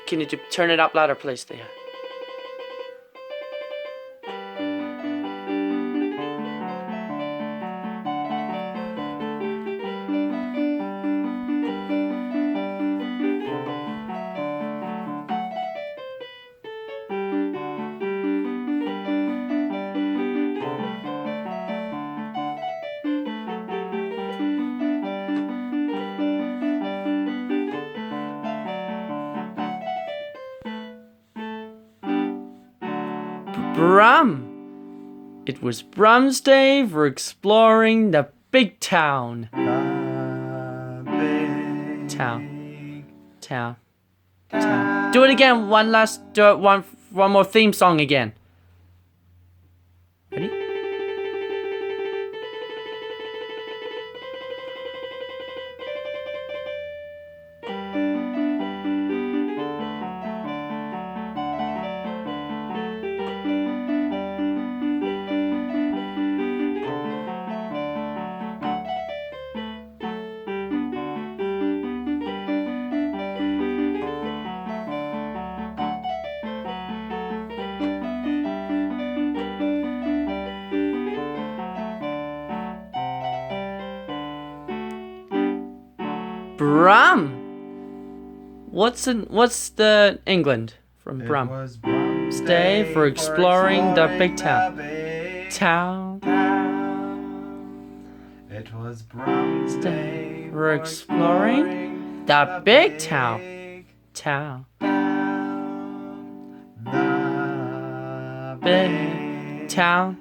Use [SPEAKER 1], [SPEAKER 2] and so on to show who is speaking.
[SPEAKER 1] Can you turn it up louder, please, there? Brum! It was Brum's day for exploring the big town. Town. Do it again. One more theme song again. Ready? Brum. What's the England from Brum? Stay for exploring the big town.
[SPEAKER 2] It was Brum's day
[SPEAKER 1] for exploring the big town.
[SPEAKER 2] The
[SPEAKER 1] Big town.